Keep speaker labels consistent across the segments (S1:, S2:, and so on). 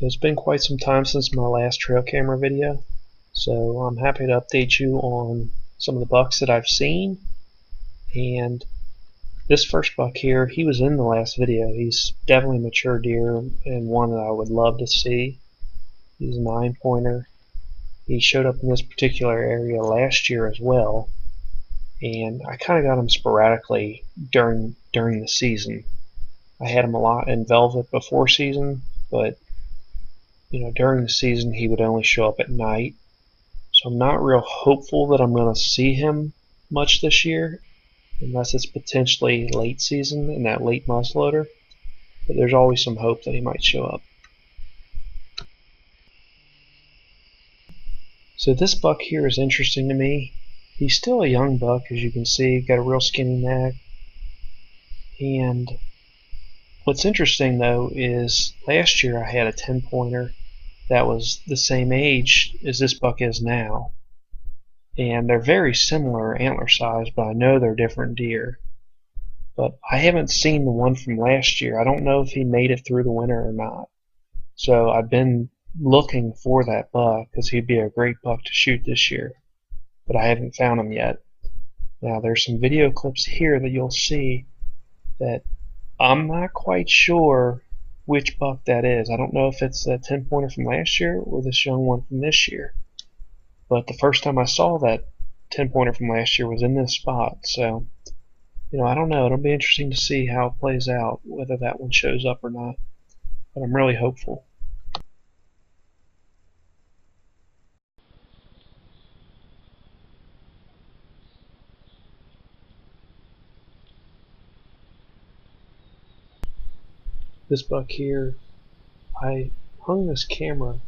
S1: So it's been quite some time since my last trail camera video, so I'm happy to update you on some of the bucks that I've seen. And this first buck here, he was in the last video. He's definitely a mature deer and one that I would love to see. He's a 9-pointer. He showed up in this particular area last year as well, and I kind of got him sporadically during the season. I had him a lot in velvet before season, but during the season he would only show up at night. So I'm not real hopeful that I'm going to see him much this year, unless it's potentially late season in that late muzzleloader. But there's always some hope that he might show up. So this buck here is interesting to me. He's still a young buck, as you can see. Got a real skinny neck. And what's interesting though is last year I had a 10-pointer that was the same age as this buck is now. And they're very similar antler size, but I know they're different deer. But I haven't seen the one from last year. I don't know if he made it through the winter or not. So I've been looking for that buck because he'd be a great buck to shoot this year. But I haven't found him yet. Now there's some video clips here that you'll see that I'm not quite sure which buck that is. I don't know if it's that 10-pointer from last year or this young one from this year. But the first time I saw that 10-pointer from last year was in this spot. So, I don't know. It'll be interesting to see how it plays out, whether that one shows up or not. But I'm really hopeful. This buck here, I hung this camera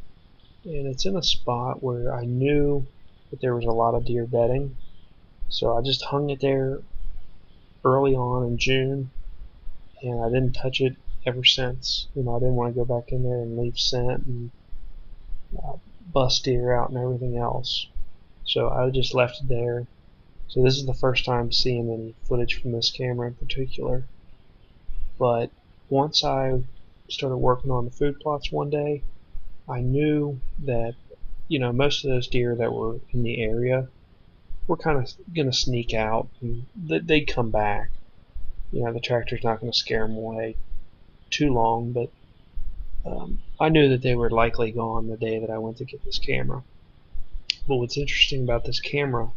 S1: and it's in a spot where I knew that there was a lot of deer bedding, so I just hung it there early on in June, and I didn't touch it ever since. I didn't want to go back in there and leave scent and bust deer out and everything else, so I just left it there. So this is the first time seeing any footage from this camera in particular. But once I started working on the food plots one day, I knew that most of those deer that were in the area were kind of going to sneak out, and they'd come back. The tractor's not going to scare them away too long, but I knew that they were likely gone the day that I went to get this camera. But what's interesting about this camera,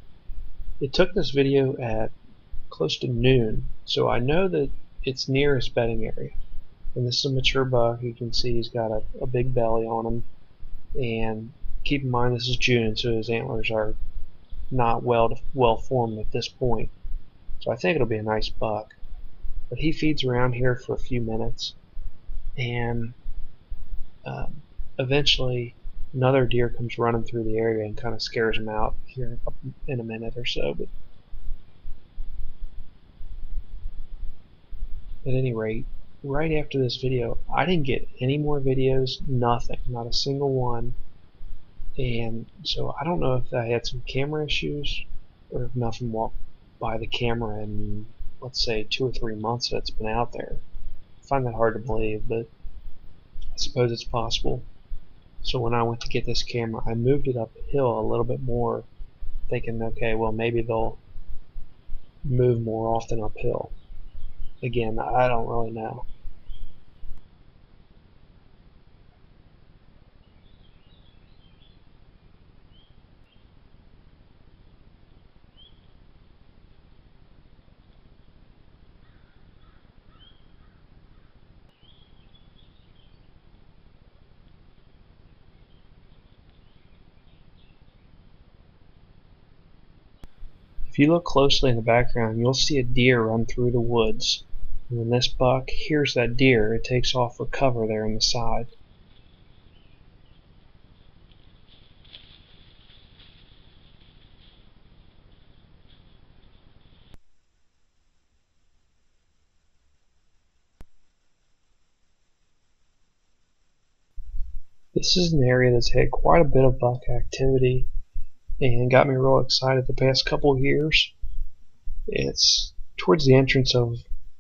S1: it took this video at close to noon, so I know that it's near his bedding area. And this is a mature buck. You can see he's got a big belly on him. And keep in mind this is June, so his antlers are not well formed at this point. So I think it'll be a nice buck. But he feeds around here for a few minutes, and eventually another deer comes running through the area and kind of scares him out here in a minute or so. But at any rate, right after this video, I didn't get any more videos, nothing, not a single one. And so I don't know if I had some camera issues or if nothing walked by the camera in, let's say, 2 or 3 months that it's been out there. I find that hard to believe, but I suppose it's possible. So when I went to get this camera, I moved it uphill a little bit more, thinking, okay, well, maybe they'll move more often uphill. Again, I don't really know. If you look closely in the background, you'll see a deer run through the woods. And when this buck hears that deer, it takes off for cover there on the side. This is an area that's had quite a bit of buck activity and got me real excited the past couple of years. It's towards the entrance of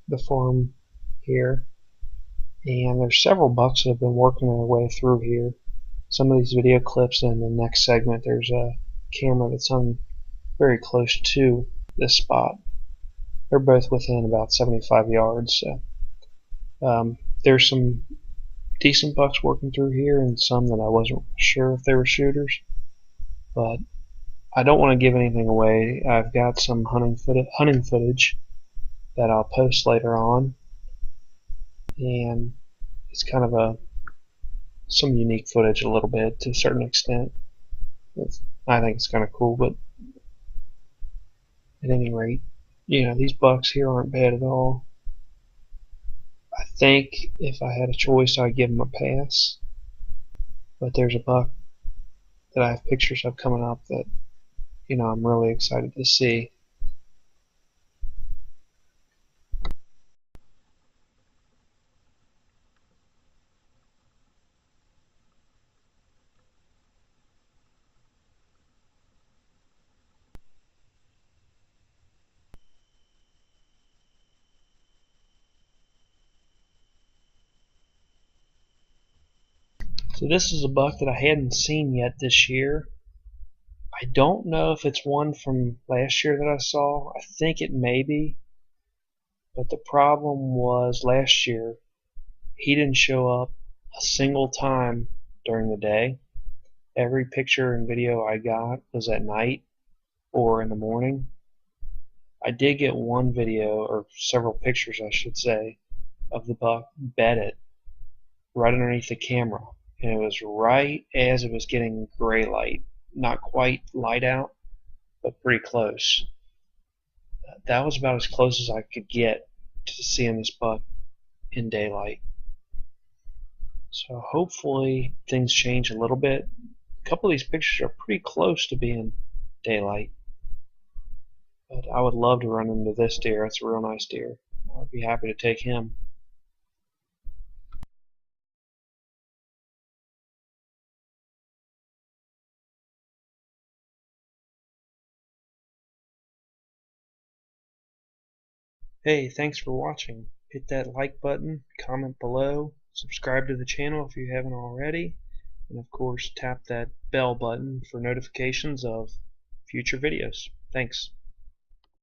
S1: the farm here, And there's several bucks that have been working their way through here. Some of these video clips, in the next segment there's a camera that's hung very close to this spot. They're both within about 75 yards. So there's some decent bucks working through here and some that I wasn't sure if they were shooters, but I don't want to give anything away. I've got some hunting footage that I'll post later on, and it's kind of some unique footage a little bit to a certain extent. I think it's kind of cool, but at any rate, these bucks here aren't bad at all. I think if I had a choice, I'd give them a pass, but there's a buck that I have pictures of coming up that I'm really excited to see. So this is a buck that I hadn't seen yet this year. I don't know if it's one from last year that I saw. I think it may be. But the problem was last year he didn't show up a single time during the day. Every picture and video I got was at night or in the morning. I did get one video, or several pictures I should say, of the buck bedded right underneath the camera. And it was right as it was getting gray light. Not quite light out, but pretty close. That was about as close as I could get to seeing this buck in daylight. So hopefully things change a little bit. A couple of these pictures are pretty close to being daylight. But I would love to run into this deer. It's a real nice deer. I would be happy to take him. Hey, thanks for watching. Hit that like button, comment below, subscribe to the channel if you haven't already, and of course tap that bell button for notifications of future videos. Thanks.